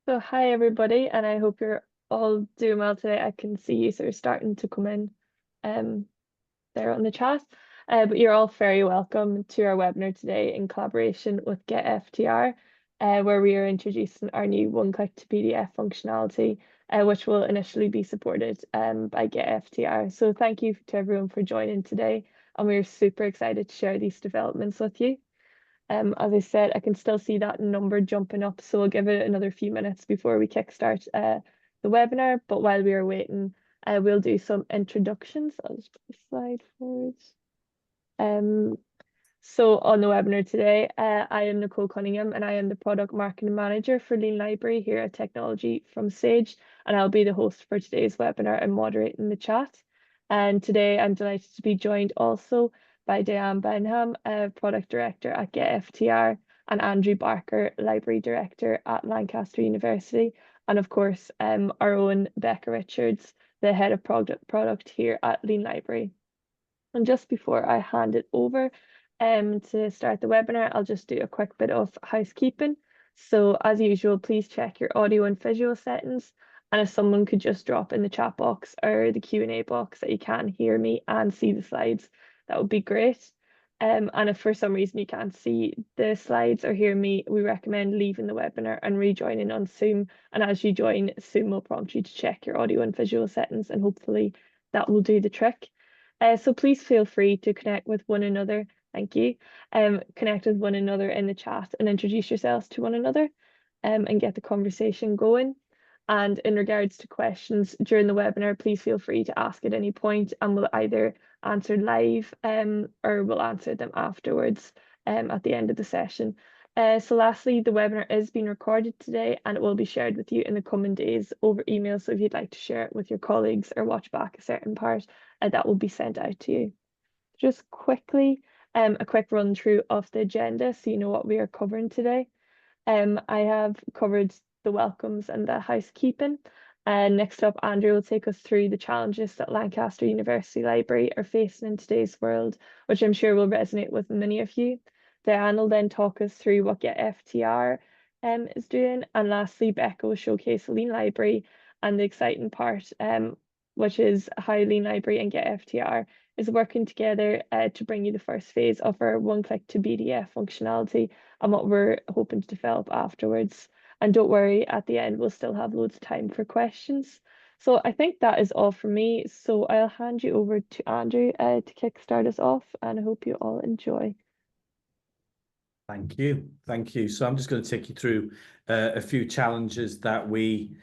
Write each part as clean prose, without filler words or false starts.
So hi everybody, and I hope you're all doing well today. I can see you sort of starting to come in um there on the chat. But you're all very welcome to our webinar today in collaboration with GetFTR, where we are introducing our new one-click to PDF functionality, which will initially be supported by GetFTR. So thank you to everyone for joining today, and we're super excited to share these developments with you. As I said, I can still see that number jumping up, so we'll give it another few minutes before we kickstart the webinar. But while we are waiting, we'll do some introductions. I'll just put the slide forward. So on the webinar today, I am Nicole Cunningham and I am the Product Marketing Manager for Lean Library here at Technology from Sage, and I'll be the host for today's webinar and moderating the chat. And today I'm delighted to be joined also by Diane Benham, Product Director at GetFTR, and Andrew Barker, Library Director at Lancaster University, and of course our own Becca Richards, the Head of Product here at Lean Library. And just before I hand it over to start the webinar, I'll just do a quick bit of housekeeping. So as usual, please check your audio and visual settings. And if someone could just drop in the chat box or the Q&A box that you can hear me and see the slides, that would be great. And if for some reason you can't see the slides or hear me, we recommend leaving the webinar and rejoining on Zoom. And as you join, Zoom will prompt you to check your audio and visual settings, and hopefully that will do the trick. So please feel free to connect with one another. Thank you. Connect with one another in the chat and introduce yourselves to one another and get the conversation going. And in regards to questions during the webinar, please feel free to ask at any point, and we'll either answer live or we'll answer them afterwards at the end of the session. So lastly, the webinar is being recorded today and it will be shared with you in the coming days over email. So if you'd like to share it with your colleagues or watch back a certain part, that will be sent out to you. Just quickly, a quick run through of the agenda so you know what we are covering today. I have covered the welcomes and the housekeeping. Next up, Andrew will take us through the challenges that Lancaster University Library are facing in today's world, which I'm sure will resonate with many of you. Diane will then talk us through what GetFTR is doing. And lastly, Becca will showcase Lean Library and the exciting part, which is how Lean Library and GetFTR is working together to bring you the first phase of our one-click to PDF functionality and what we're hoping to develop afterwards. And don't worry, at the end, we'll still have loads of time for questions. So I think that is all from me. So I'll hand you over to Andrew to kickstart us off, and I hope you all enjoy. Thank you. Thank you. So I'm just going to take you through a few challenges that we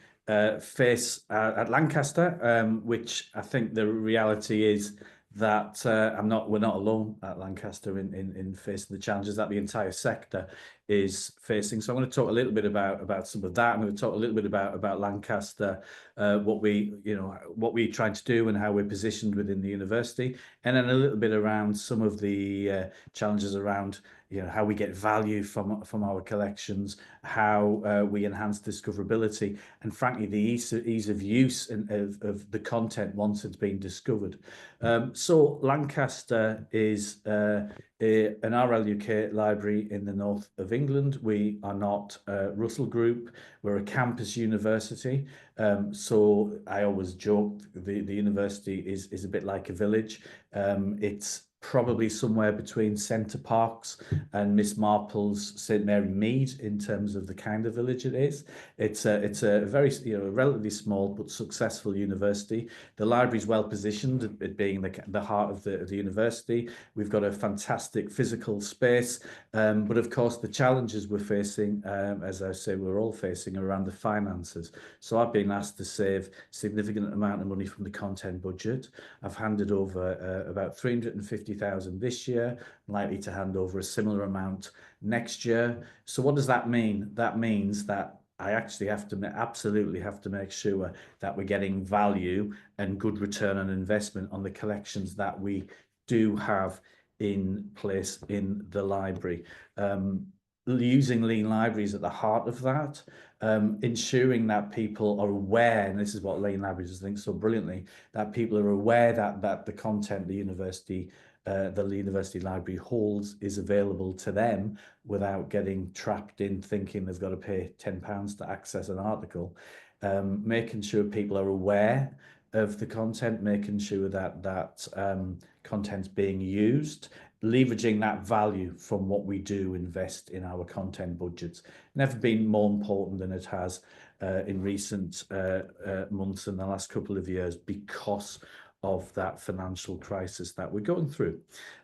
face at Lancaster, which I think the reality is that we're not alone at Lancaster in facing the challenges that the entire sector is facing. So I'm going to talk a little bit about some of that. I'm going to talk a little bit about Lancaster, what we're trying to do and how we're positioned within the university, and then a little bit around some of the challenges around how we get value from our collections, how we enhance discoverability, and frankly the ease of use of the content once it's been discovered. So Lancaster is an RLUK library in the north of England. We are not Russell Group. We're a campus university. So I always joke the university is a bit like a village. It's probably somewhere between Center Parks and Miss Marple's St Mary Mead in terms of the kind of village it is. It's a very relatively small but successful university. The library is well positioned, it being the heart of the university. We've got a fantastic physical space, but of course the challenges we're facing, as I say, we're all facing around the finances. So I've been asked to save a significant amount of money from the content budget. I've handed over about 350,000 this year, likely to hand over a similar amount next year. So what does that mean? That means that I actually absolutely have to make sure that we're getting value and good return on investment on the collections that we do have in place in the library. Using Lean Libraries at the heart of that, ensuring that people are aware, and this is what Lean Libraries think so brilliantly, that people are aware that the content the university the University Library holds is available to them without getting trapped in thinking they've got to pay £10 to access an article. Making sure people are aware of the content, making sure that content's being used, leveraging that value from what we do invest in our content budgets. Never been more important than it has in recent months and the last couple of years because of that financial crisis that we're going through.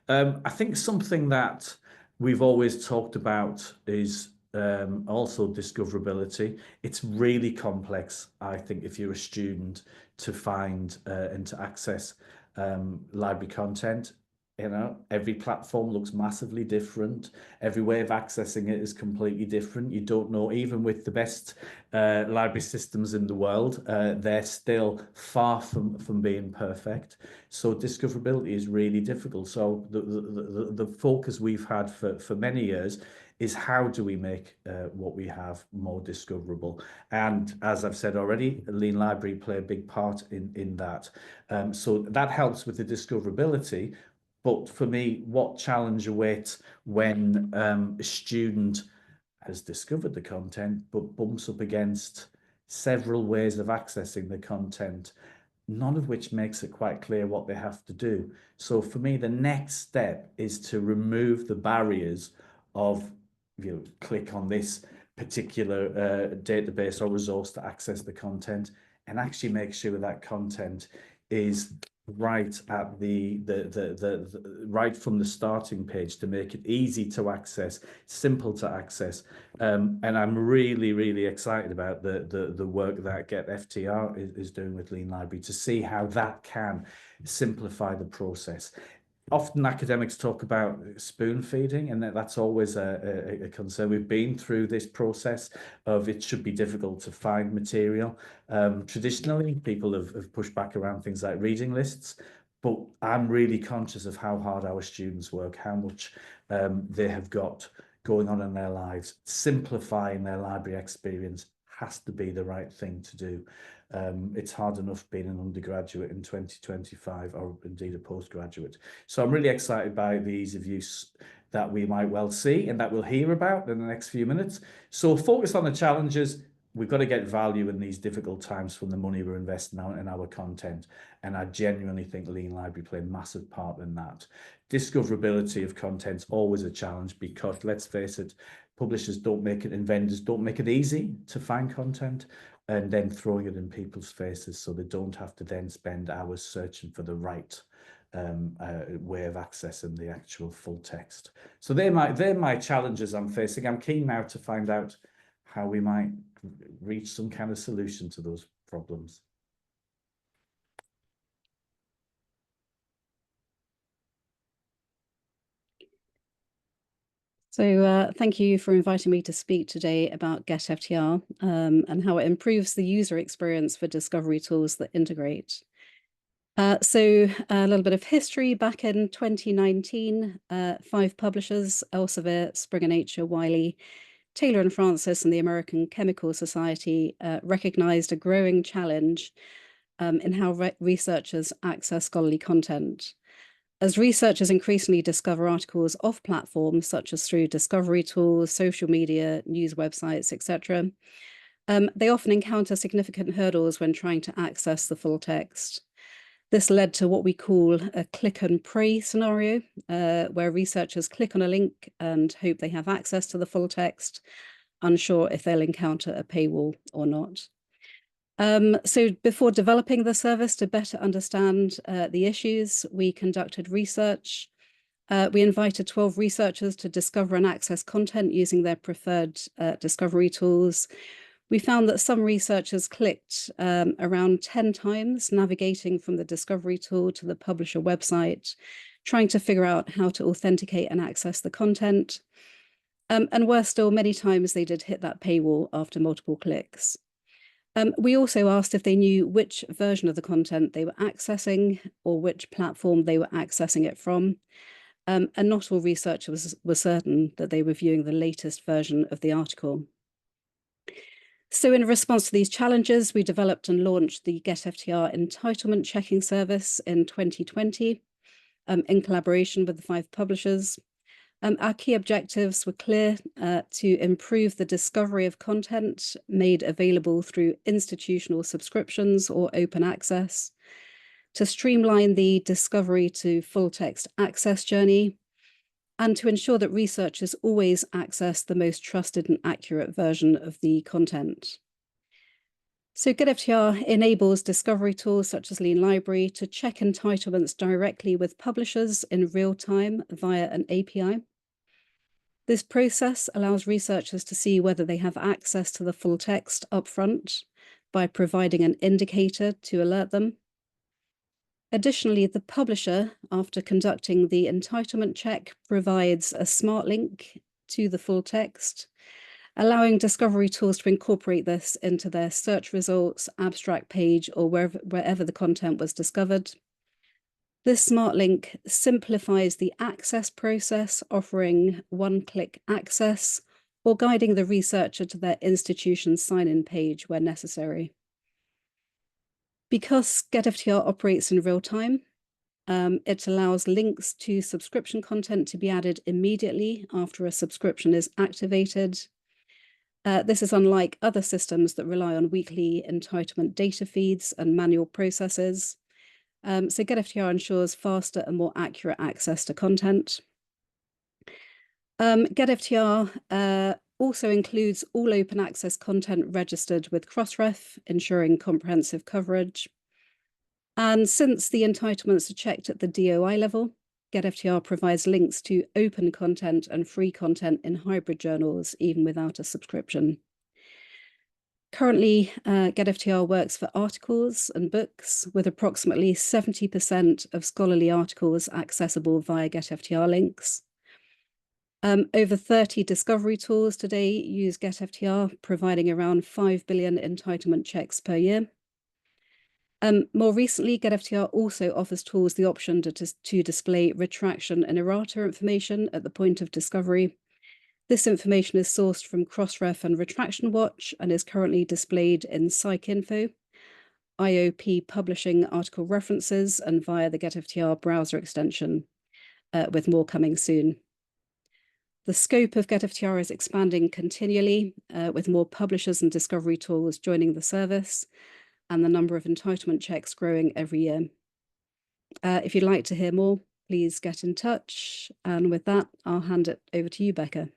I think something that we've always talked about is also discoverability. It's really complex, I think, if you're a student, to find and to access library content. You know, every platform looks massively different. Every way of accessing it is completely different. You don't know, even with the best library systems in the world, they're still far from being perfect. So discoverability is really difficult. So the focus we've had for many years is how do we make what we have more discoverable? And as I've said already, Lean Library play a big part in that. So that helps with the discoverability. But for me, what challenge awaits when a student has discovered the content, but bumps up against several ways of accessing the content, none of which makes it quite clear what they have to do. So for me, the next step is to remove the barriers of, you know, click on this particular database or resource to access the content, and actually make sure that content is right at the right from the starting page, to make it easy to access, simple to access. And I'm really excited about the work that GetFTR is doing with Lean Library, to see how that can simplify the process. Often academics talk about spoon feeding, and that's always a concern. We've been through this process of it should be difficult to find material. Traditionally, people have pushed back around things like reading lists, but I'm really conscious of how hard our students work, how much they have got going on in their lives. Simplifying their library experience has to be the right thing to do. It's hard enough being an undergraduate in 2025, or indeed a postgraduate. So I'm really excited by the ease of use that we might well see and that we'll hear about in the next few minutes. So focus on the challenges. We've got to get value in these difficult times from the money we're investing out in our content. And I genuinely think Lean Library play a massive part in that. Discoverability of content's always a challenge, because let's face it, publishers don't make it and vendors don't make it easy to find content, and then throwing it in people's faces so they don't have to then spend hours searching for the right way of accessing the actual full text. So they're my challenges I'm facing. I'm keen now to find out how we might reach some kind of solution to those problems. So thank you for inviting me to speak today about GetFTR and how it improves the user experience for discovery tools that integrate. So a little bit of history. Back in 2019, 5 publishers, Elsevier, Springer Nature, Wiley, Taylor & Francis, and the American Chemical Society recognized a growing challenge in how researchers access scholarly content. As researchers increasingly discover articles off platforms, such as through discovery tools, social media, news websites, etc., they often encounter significant hurdles when trying to access the full text. This led to what we call a click and pray scenario, where researchers click on a link and hope they have access to the full text, unsure if they'll encounter a paywall or not. So before developing the service to better understand the issues, we conducted research. We invited 12 researchers to discover and access content using their preferred discovery tools. We found that some researchers clicked around 10 times, navigating from the discovery tool to the publisher website, trying to figure out how to authenticate and access the content. And worse still, many times they did hit that paywall after multiple clicks. We also asked if they knew which version of the content they were accessing or which platform they were accessing it from. And not all researchers were certain that they were viewing the latest version of the article. So in response to these challenges, we developed and launched the GetFTR entitlement checking service in 2020. in collaboration with the 5 publishers. Our key objectives were clear: to improve the discovery of content made available through institutional subscriptions or open access, to streamline the discovery to full text access journey, and to ensure that researchers always access the most trusted and accurate version of the content. So GetFTR enables discovery tools such as Lean Library to check entitlements directly with publishers in real time via an API. This process allows researchers to see whether they have access to the full text upfront by providing an indicator to alert them. Additionally, the publisher, after conducting the entitlement check, provides a smart link to the full text, allowing discovery tools to incorporate this into their search results, abstract page, or wherever the content was discovered. This smart link simplifies the access process, offering one-click access or guiding the researcher to their institution's sign-in page where necessary. Because GetFTR operates in real time, it allows links to subscription content to be added immediately after a subscription is activated. This is unlike other systems that rely on weekly entitlement data feeds and manual processes. So GetFTR ensures faster and more accurate access to content. GetFTR also includes all open access content registered with Crossref, ensuring comprehensive coverage. And since the entitlements are checked at the DOI level, GetFTR provides links to open content and free content in hybrid journals, even without a subscription. Currently, GetFTR works for articles and books, with approximately 70% of scholarly articles accessible via GetFTR links. Over 30 discovery tools today use GetFTR, providing around 5 billion entitlement checks per year. More recently, GetFTR also offers tools the option to display retraction and errata information at the point of discovery. This information is sourced from Crossref and Retraction Watch and is currently displayed in PsycInfo, IOP publishing article references, and via the GetFTR browser extension, with more coming soon. The scope of GetFTR is expanding continually, with more publishers and discovery tools joining the service, and the number of entitlement checks growing every year. If you'd like to hear more, please get in touch. And with that, I'll hand it over to you, Becca.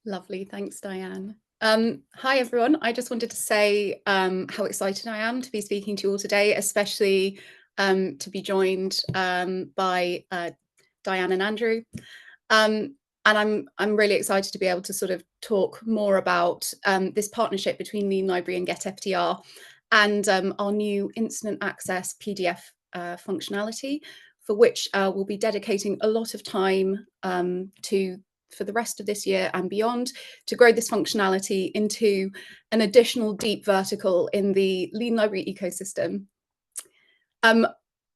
Lovely, thanks, Diane. Hi, everyone. I just wanted to say how excited I am to be speaking to you all today, especially to be joined by Diane and Andrew. And I'm really excited to be able to sort of talk more about this partnership between Lean Library and GetFTR and our new instant access PDF functionality, for which we'll be dedicating a lot of time for the rest of this year and beyond, to grow this functionality into an additional deep vertical in the Lean Library ecosystem.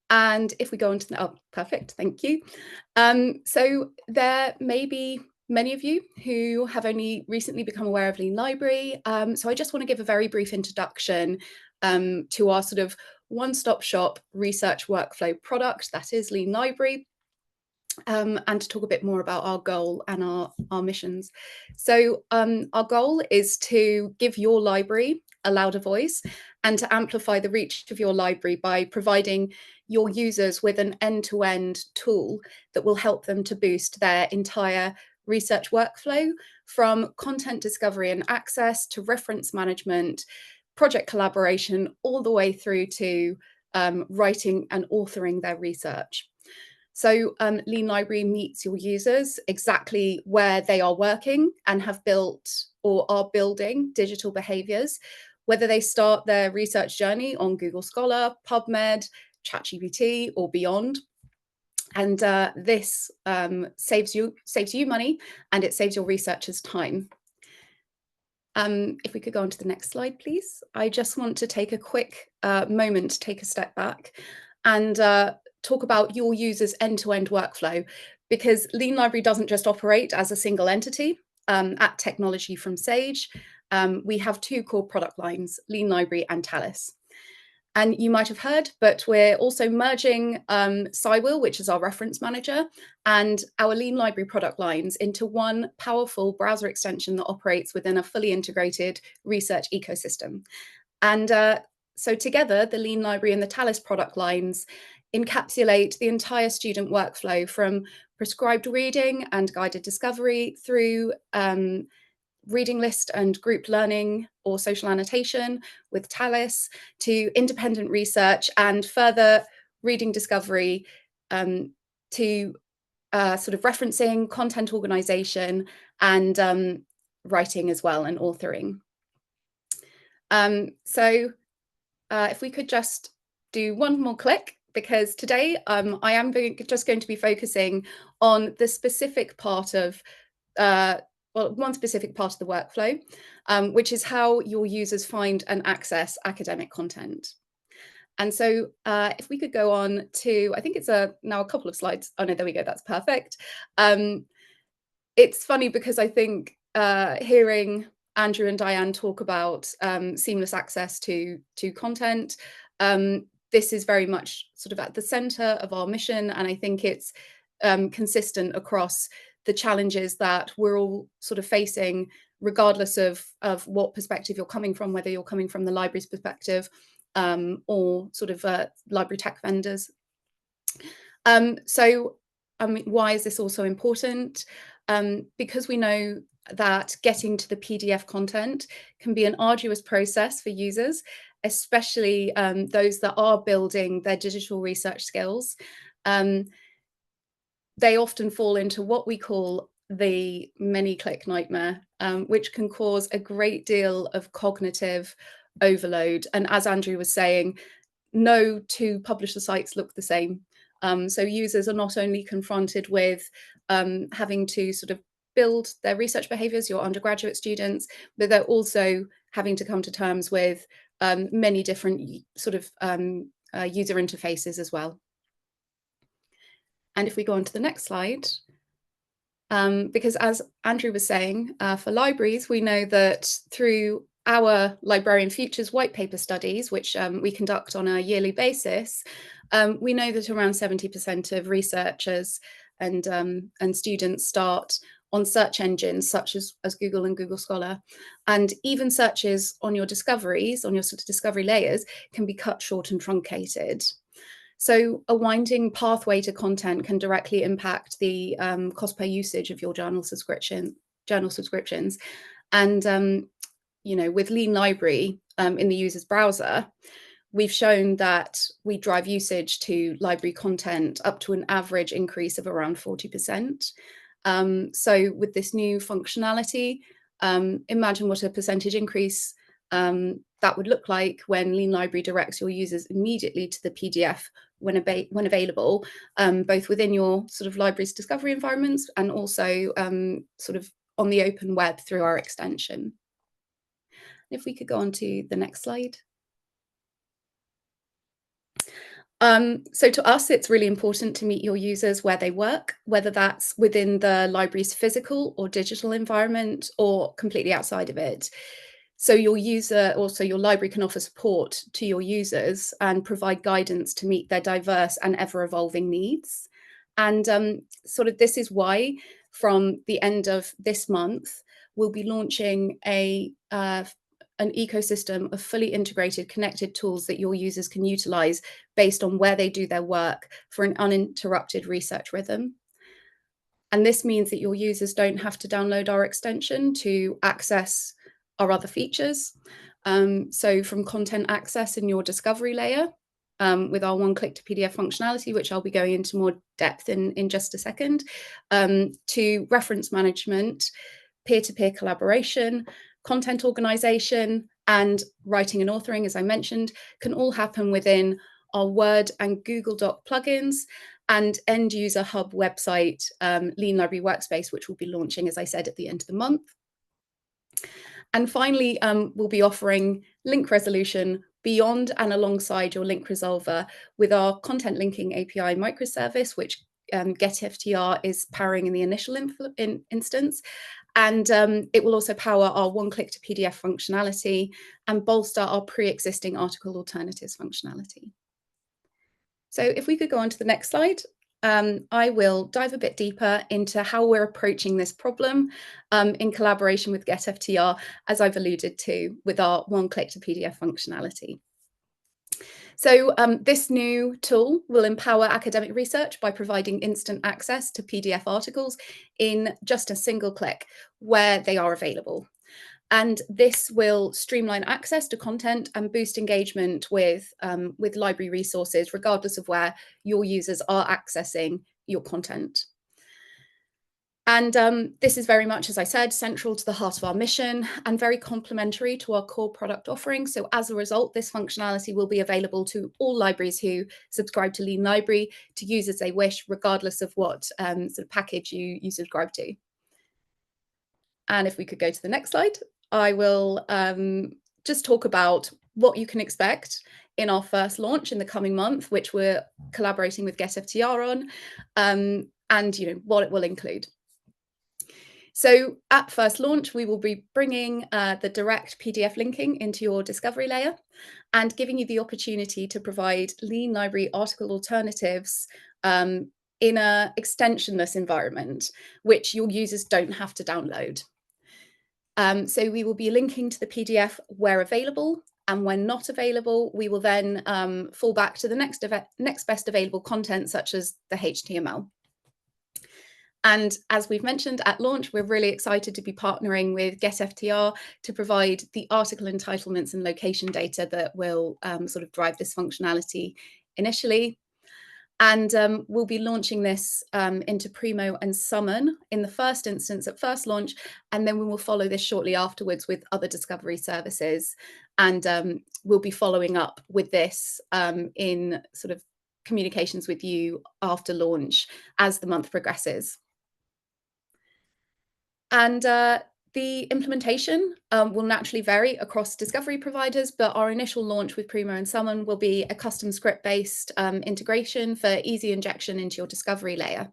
And if we go on to the, oh, perfect, thank you. So there may be many of you who have only recently become aware of Lean Library. So I just want to give a very brief introduction to our sort of one-stop shop research workflow product, that is Lean Library. And to talk a bit more about our goal and our missions. So our goal is to give your library a louder voice and to amplify the reach of your library by providing your users with an end-to-end tool that will help them to boost their entire research workflow, from content discovery and access to reference management, project collaboration, all the way through to writing and authoring their research. So Lean Library meets your users exactly where they are working and have built or are building digital behaviors, whether they start their research journey on Google Scholar, PubMed, ChatGPT, or beyond. And this saves you money, and it saves your researchers time. If we could go on to the next slide, please. I just want to take a quick moment to take a step back and talk about your users' end-to-end workflow, because Lean Library doesn't just operate as a single entity. At Technology from Sage, we have two core product lines, Lean Library and Talus. And you might have heard, but we're also merging Cywheel, which is our reference manager, and our Lean Library product lines into one powerful browser extension that operates within a fully integrated research ecosystem. And so together, the Lean Library and the Tallis product lines encapsulate the entire student workflow, from prescribed reading and guided discovery through reading list and group learning or social annotation with Tallis, to independent research and further reading discovery, to sort of referencing, content organization, and writing as well, and authoring. So if we could just do one more click, because today I am just going to be focusing on the specific part of one specific part of the workflow, which is how your users find and access academic content. And so if we could go on to, I think it's now a couple of slides. Oh no, there we go, that's perfect. It's funny because I think hearing Andrew and Diane talk about seamless access to content, this is very much sort of at the center of our mission. And I think it's consistent across the challenges that we're all sort of facing, regardless of what perspective you're coming from, whether you're coming from the library's perspective or sort of library tech vendors. So, I mean, why is this also important? Because we know that getting to the PDF content can be an arduous process for users, especially those that are building their digital research skills. They often fall into what we call the many-click nightmare, which can cause a great deal of cognitive overload. And as Andrew was saying, no two publisher sites look the same. So users are not only confronted with having to sort of build their research behaviors, your undergraduate students, but they're also having to come to terms with many different sort of user interfaces as well. And if we go on to the next slide, because as Andrew was saying, for libraries, we know that through our Librarian Futures white paper studies, which we conduct on a yearly basis, we know that around 70% of researchers and students start on search engines such as Google and Google Scholar. And even searches on your discoveries, on your sort of discovery layers, can be cut short and truncated. So a winding pathway to content can directly impact the cost per usage of your journal subscriptions. And you know, with Lean Library in the user's browser, we've shown that we drive usage to library content up to an average increase of around 40%. So with this new functionality, imagine what a percentage increase that would look like when Lean Library directs your users immediately to the PDF when available, both within your sort of library's discovery environments and also sort of on the open web through our extension. If we could go on to the next slide. So to us, it's really important to meet your users where they work, whether that's within the library's physical or digital environment or completely outside of it. So your library can offer support to your users and provide guidance to meet their diverse and ever-evolving needs. And sort of this is why from the end of this month, we'll be launching an ecosystem of fully integrated connected tools that your users can utilize based on where they do their work for an uninterrupted research rhythm. And this means that your users don't have to download our extension to access our other features. So from content access in your discovery layer with our one-click to PDF functionality, which I'll be going into more depth in just a second, to reference management, peer-to-peer collaboration, content organization, and writing and authoring, as I mentioned, can all happen within our Word and Google Doc plugins and end user hub website, Lean Library Workspace, which we'll be launching, as I said, at the end of the month. And finally, we'll be offering link resolution beyond and alongside your link resolver with our content linking API microservice, which GetFTR is powering in the initial instance. And it will also power our one-click to PDF functionality and bolster our pre-existing article alternatives functionality. So if we could go on to the next slide, I will dive a bit deeper into how we're approaching this problem in collaboration with GetFTR, as I've alluded to with our one-click to PDF functionality. So this new tool will empower academic research by providing instant access to PDF articles in just a single click where they are available. And this will streamline access to content and boost engagement with library resources, regardless of where your users are accessing your content. And this is very much, as I said, central to the heart of our mission and very complementary to our core product offering. So as a result, this functionality will be available to all libraries who subscribe to Lean Library to use as they wish, regardless of what sort of package you subscribe to. And if we could go to the next slide, I will just talk about what you can expect in our first launch in the coming month, which we're collaborating with GetFTR on, and what it will include. So at first launch, we will be bringing the direct PDF linking into your discovery layer and giving you the opportunity to provide Lean Library article alternatives in an extensionless environment, which your users don't have to download. So we will be linking to the PDF where available, and when not available, we will then fall back to the next best available content, such as the HTML. And as we've mentioned at launch, we're really excited to be partnering with GetFTR to provide the article entitlements and location data that will sort of drive this functionality initially. And we'll be launching this into Primo and Summon in the first instance at first launch, and then we will follow this shortly afterwards with other discovery services. And we'll be following up with this in sort of communications with you after launch as the month progresses. And the implementation will naturally vary across discovery providers, but our initial launch with Primo and Summon will be a custom script-based integration for easy injection into your discovery layer.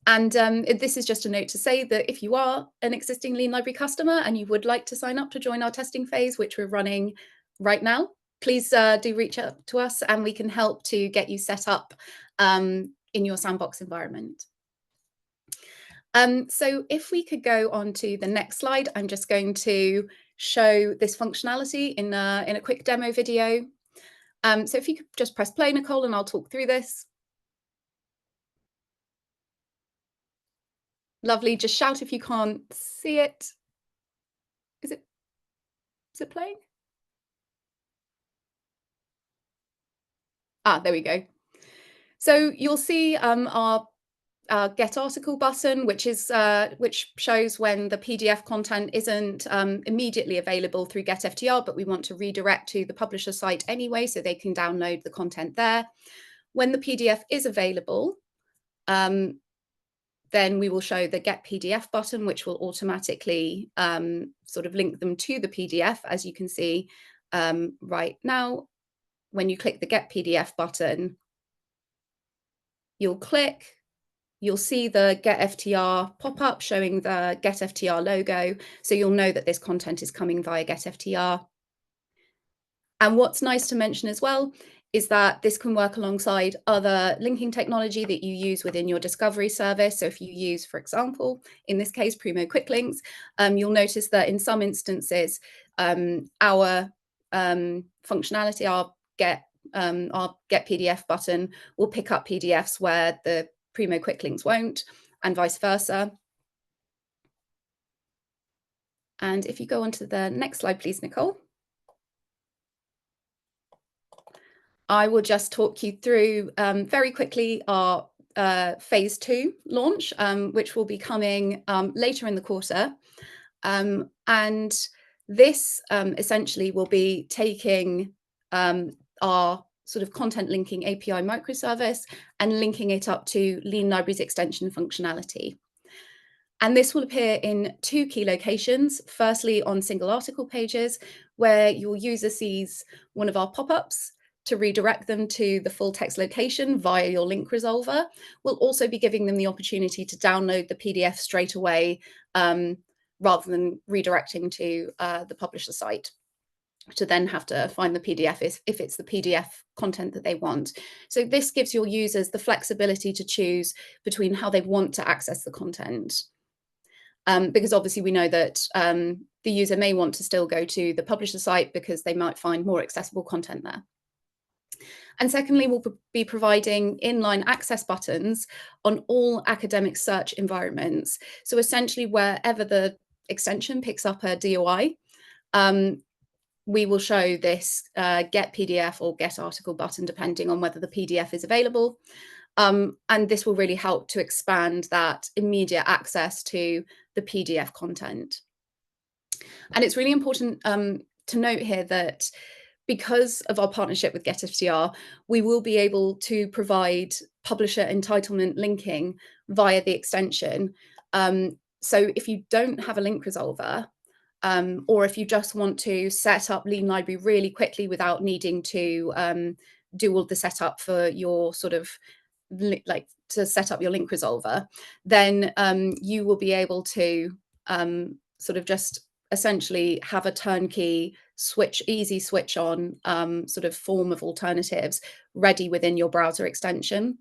And this is just a note to say that if you are an existing Lean Library customer and you would like to sign up to join our testing phase, which we're running right now, please do reach out to us and we can help to get you set up in your sandbox environment. So if we could go on to the next slide, I'm just going to show this functionality in a quick demo video. So if you could just press play, Nicole, and I'll talk through this. Lovely. Just shout if you can't see it. Is it playing? Ah, there we go. So you'll see our Get Article button, which shows when the PDF content isn't immediately available through GetFTR, but we want to redirect to the publisher site anyway, so they can download the content there. When the PDF is available, then we will show the Get PDF button, which will automatically sort of link them to the PDF, as you can see right now. When you click the Get PDF button, you'll click. You'll see the GetFTR pop-up showing the GetFTR logo. So you'll know that this content is coming via GetFTR. And what's nice to mention as well is that this can work alongside other linking technology that you use within your discovery service. So if you use, for example, in this case, Primo Quick Links, you'll notice that in some instances, our functionality, our Get PDF button will pick up PDFs where the Primo Quick Links won't, and vice versa. And if you go on to the next slide, please, Nicole. I will just talk you through very quickly our phase 2 launch, which will be coming later in the quarter. And this essentially will be taking our sort of content linking API microservice and linking it up to Lean Library's extension functionality. And this will appear in 2 key locations. Firstly, on single article pages, where your user sees one of our pop-ups to redirect them to the full text location via your link resolver. We'll also be giving them the opportunity to download the PDF straight away rather than redirecting to the publisher site to then have to find the PDF if it's the PDF content that they want. So this gives your users the flexibility to choose between how they want to access the content. Because obviously we know that the user may want to still go to the publisher site because they might find more accessible content there. And secondly, we'll be providing inline access buttons on all academic search environments. So essentially, wherever the extension picks up a DOI, we will show this get PDF or get article button, depending on whether the PDF is available. And this will really help to expand that immediate access to the PDF content. And it's really important to note here that because of our partnership with GetFTR, we will be able to provide publisher entitlement linking via the extension. So if you don't have a link resolver, or if you just want to set up Lean Library really quickly without needing to do all the setup for your sort of like to set up your link resolver, then you will be able to sort of just essentially have a turnkey easy switch on sort of form of alternatives ready within your browser extension.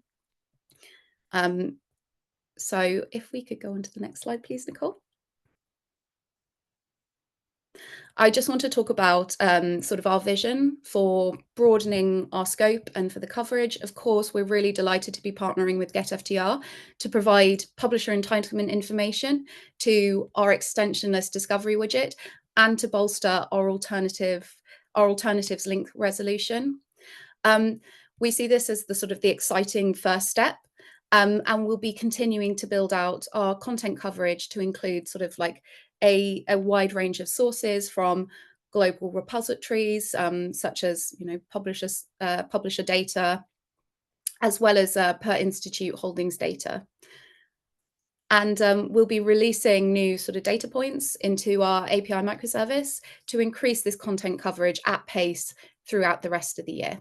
So if we could go on to the next slide, please, Nicole. I just want to talk about sort of our vision for broadening our scope and for the coverage. Of course, we're really delighted to be partnering with GetFTR to provide publisher entitlement information to our extensionless discovery widget and to bolster our alternatives link resolution. We see this as the sort of the exciting first step. And we'll be continuing to build out our content coverage to include sort of like a wide range of sources from global repositories, such as publisher data, as well as per institute holdings data. And we'll be releasing new sort of data points into our API microservice to increase this content coverage at pace throughout the rest of the year.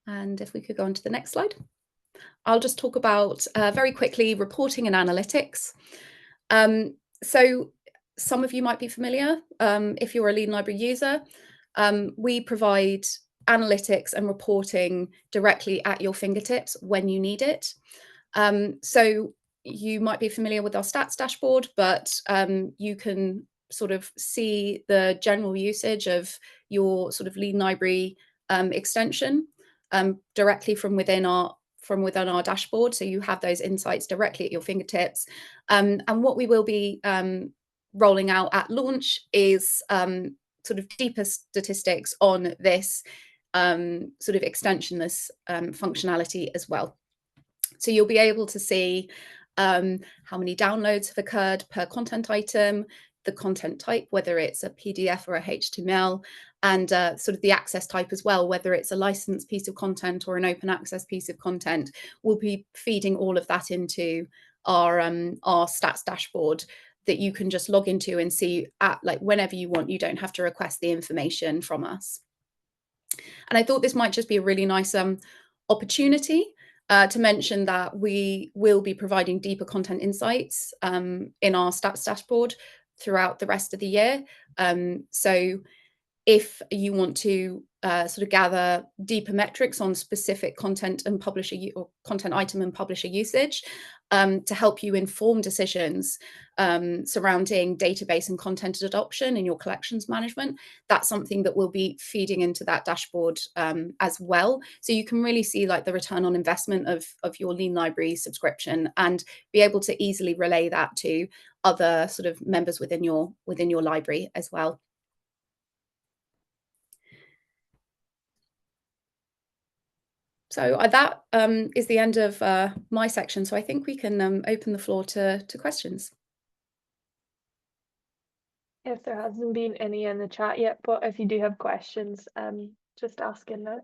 And if we could go on to the next slide. I'll just talk about very quickly reporting and analytics. So some of you might be familiar if you're a Lean Library user. We provide analytics and reporting directly at your fingertips when you need it. So you might be familiar with our stats dashboard, but you can sort of see the general usage of your sort of Lean Library extension directly from within our dashboard. So you have those insights directly at your fingertips. And what we will be rolling out at launch is sort of deeper statistics on this sort of extensionless functionality as well. So you'll be able to see how many downloads have occurred per content item, the content type, whether it's a PDF or a HTML, and sort of the access type as well, whether it's a licensed piece of content or an open access piece of content. We'll be feeding all of that into our stats dashboard that you can just log into and see at like whenever you want. You don't have to request the information from us. And I thought this might just be a really nice opportunity to mention that we will be providing deeper content insights in our stats dashboard throughout the rest of the year. So if you want to sort of gather deeper metrics on specific content and publisher or content item and publisher usage to help you inform decisions surrounding database and content adoption in your collections management, that's something that will be feeding into that dashboard as well. So you can really see like the return on investment of your Lean Library subscription and be able to easily relay that to other sort of members within your library as well. So that is the end of my section. So I think we can open the floor to questions. If there hasn't been any in the chat yet, but if you do have questions, just ask in there.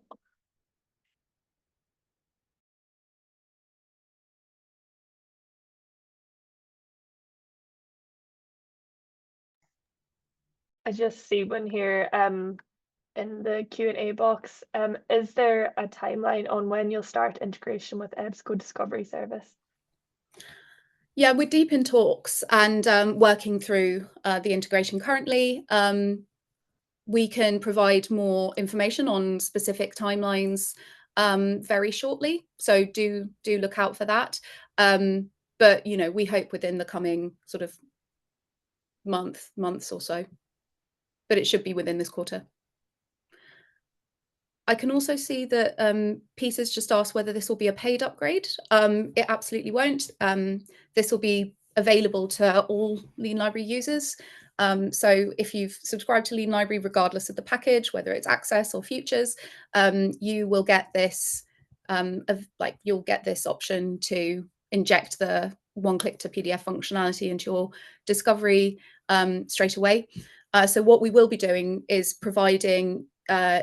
I just see one here in the Q&A box. Is there a timeline on when you'll start integration with EBSCO Discovery Service? Yeah, we're deep in talks and working through the integration currently. We can provide more information on specific timelines very shortly, so do look out for that. But you know, we hope within the coming sort of months or so, but it should be within this quarter. I can also see that Peter's just asked whether this will be a paid upgrade. It absolutely won't. This will be available to all Lean Library users. So if you've subscribed to Lean Library, regardless of the package, whether it's Access or Futures, you will get this you'll get this option to inject the one-click to PDF functionality into your Discovery straight away. So what we will be doing is providing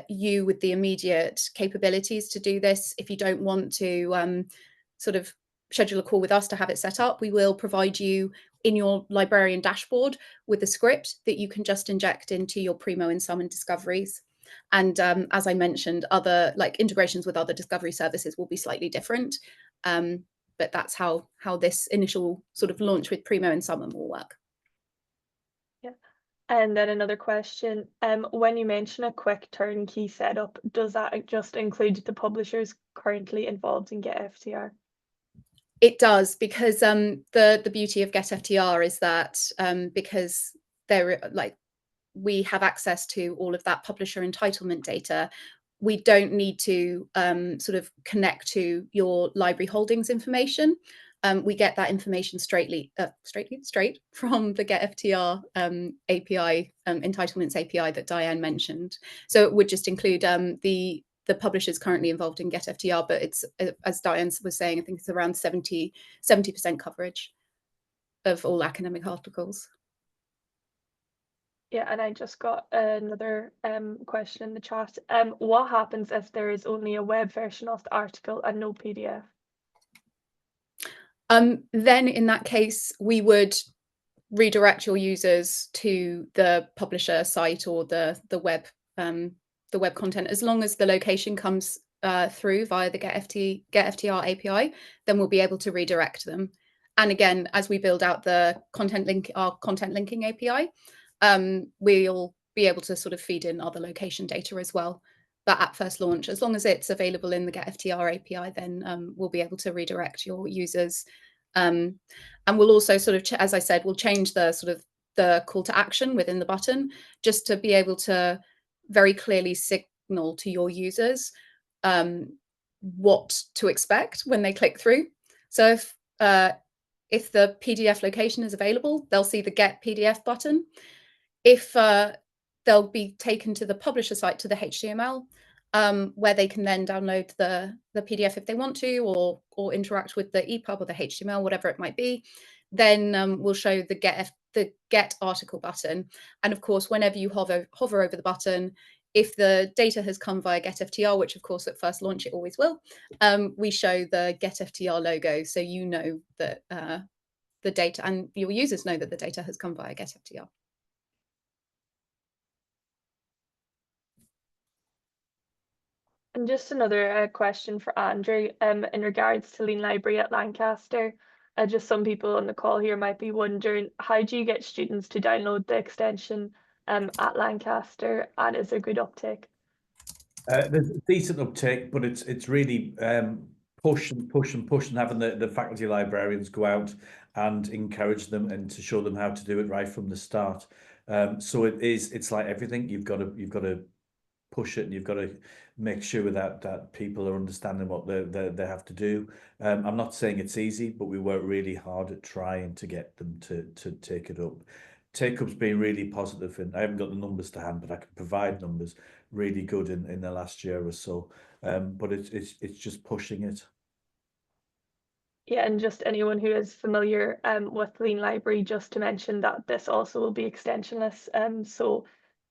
you with the immediate capabilities to do this. If you don't want to sort of schedule a call with us to have it set up, we will provide you in your librarian dashboard with a script that you can just inject into your Primo and Summon discoveries. And as I mentioned, other integrations with other discovery services will be slightly different. But that's how this initial sort of launch with Primo and Summon will work. Yeah. And then another question, when you mention a quick turnkey setup, does that just include the publishers currently involved in GetFTR? It does, because the beauty of GetFTR is that because we have access to all of that publisher entitlement data, we don't need to sort of connect to your library holdings information. We get that information straight from the GetFTR API, entitlements API that Diane mentioned. So it would just include the publishers currently involved in GetFTR, but it's, as Diane was saying, I think it's around 70% coverage of all academic articles. Yeah, and I just got another question in the chat. What happens if there is only a web version of the article and no PDF? Then in that case, we would redirect your users to the publisher site or the web content, as long as the location comes through via the GetFTR API, then we'll be able to redirect them. And again, as we build out our content linking API, we'll be able to sort of feed in other location data as well. But at first launch, as long as it's available in the GetFTR API, then we'll be able to redirect your users. And we'll also sort of, as I said, we'll change the sort of the call to action within the button, just to be able to very clearly signal to your users what to expect when they click through. So if the PDF location is available, they'll see the Get PDF button. If they'll be taken to the publisher site, to the HTML, where they can then download the PDF if they want to, or interact with the EPUB or the HTML, whatever it might be, then we'll show the Get article button. And of course, whenever you hover over the button, if the data has come via GetFTR, which of course at first launch it always will, we show the GetFTR logo, so you know that the data, and your users know that the data has come via GetFTR. And just another question for Andrew, in regards to Lean Library at Lancaster. Just some people on the call here might be wondering, how do you get students to download the extension at Lancaster, and is there good uptake? There's a decent uptake, but it's really push and having the faculty librarians go out and encourage them and to show them how to do it right from the start. So it's like everything. You've got to push it, and you've got to make sure that people are understanding what they have to do. I'm not saying it's easy, but we work really hard at trying to get them to take it up. Take-up's been really positive, and I haven't got the numbers to hand, but I can provide numbers really good in the last year or so. But it's just pushing it. Yeah, and just anyone who is familiar with Lean Library, just to mention that this also will be extensionless, so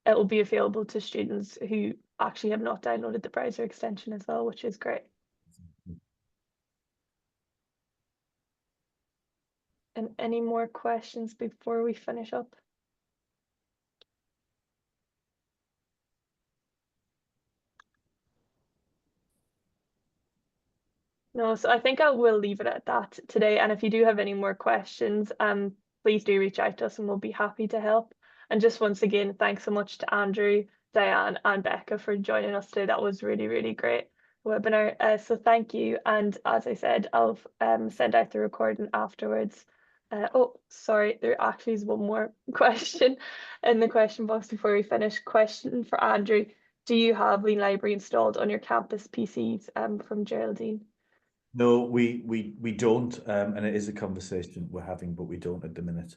it will be available to students who actually have not downloaded the browser extension as well, which is great. And any more questions before we finish up? No, so I think I will leave it at that today. And if you do have any more questions, please do reach out to us and we'll be happy to help. And just once again, thanks so much to Andrew, Diane, and Becca for joining us today. That was really, really great webinar. So thank you. And as I said, I'll send out the recording afterwards. Oh, sorry, there actually is one more question in the question box before we finish. Question for Andrew. Do you have Lean Library installed on your campus PCs from Geraldine? No, we don't, and it is a conversation we're having, but we don't at the minute.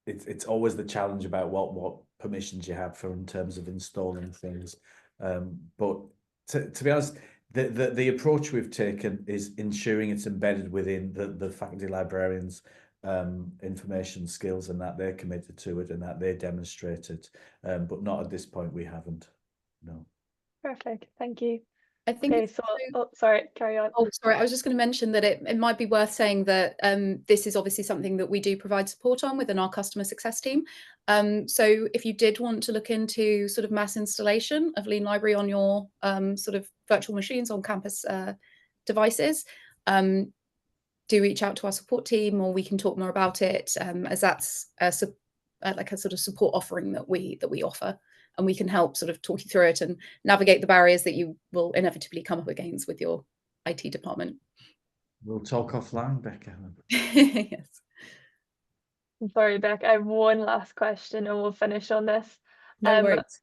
It's always the challenge about what permissions you have for in terms of installing things. But to be honest, the approach we've taken is ensuring it's embedded within the faculty librarians' information skills, and that they're committed to it and that they demonstrate it. But not at this point, we haven't. No. Perfect. Thank you. I think Okay, it's so also- sorry, carry on. Oh, sorry, I was just going to mention that it might be worth saying that this is obviously something that we do provide support on within our customer success team. So if you did want to look into sort of mass installation of Lean Library on your sort of virtual machines on campus devices, do reach out to our support team, or we can talk more about it, as that's like a sort of support offering that we offer. And we can help sort of talk you through it and navigate the barriers that you will inevitably come up against with your IT department. We'll talk offline, Becca. Yes. I'm sorry, Becca, I have one last question and we'll finish on this. No worries.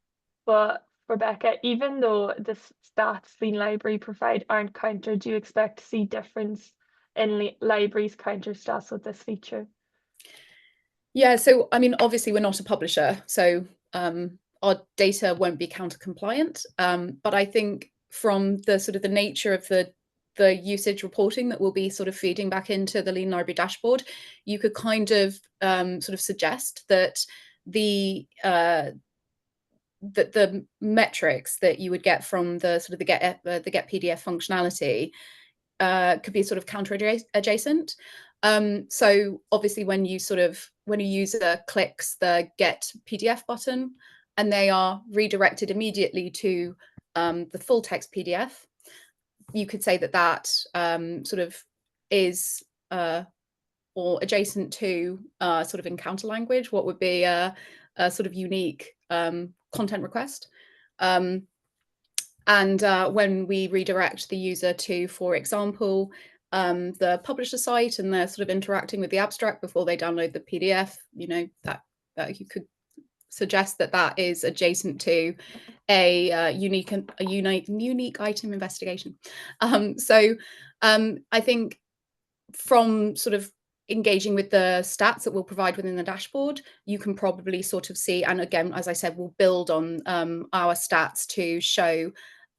But Rebecca, even though the stats Lean Library provide aren't countered, do you expect to see difference in libraries counter stats with this feature? Yeah, so I mean, obviously we're not a publisher, so our data won't be counter compliant. But I think from the sort of the nature of the usage reporting that will be sort of feeding back into the Lean Library dashboard, you could kind of sort of suggest that the metrics that you would get from the sort of the get PDF functionality could be sort of counter adjacent. So obviously when a user clicks the get PDF button and they are redirected immediately to the full text PDF, you could say that sort of is or adjacent to sort of encounter language, what would be a sort of unique content request. And when we redirect the user to, for example, the publisher site, and they're sort of interacting with the abstract before they download the PDF, you know, that you could suggest that is adjacent to a unique item investigation. So I think from sort of engaging with the stats that we'll provide within the dashboard, you can probably sort of see, and again, as I said, we'll build on our stats to show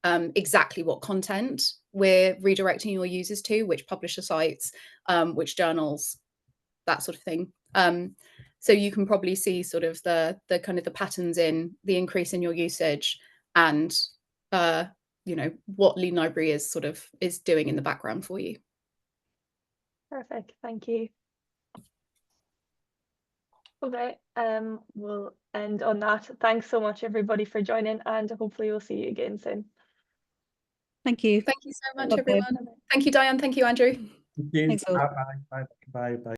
exactly what content we're redirecting your users to, which publisher sites, which journals, that sort of thing. So you can probably see sort of the kind of the patterns in the increase in your usage, and you know, what Lean Library is doing in the background for you. Perfect, thank you. Okay, we'll end on that. Thanks so much everybody for joining, and hopefully we'll see you again soon. Thank you. Thank you so much, Lovely. everyone. Thank you, Diane. Thank you, Andrew. Thank you. Thanks all. Bye.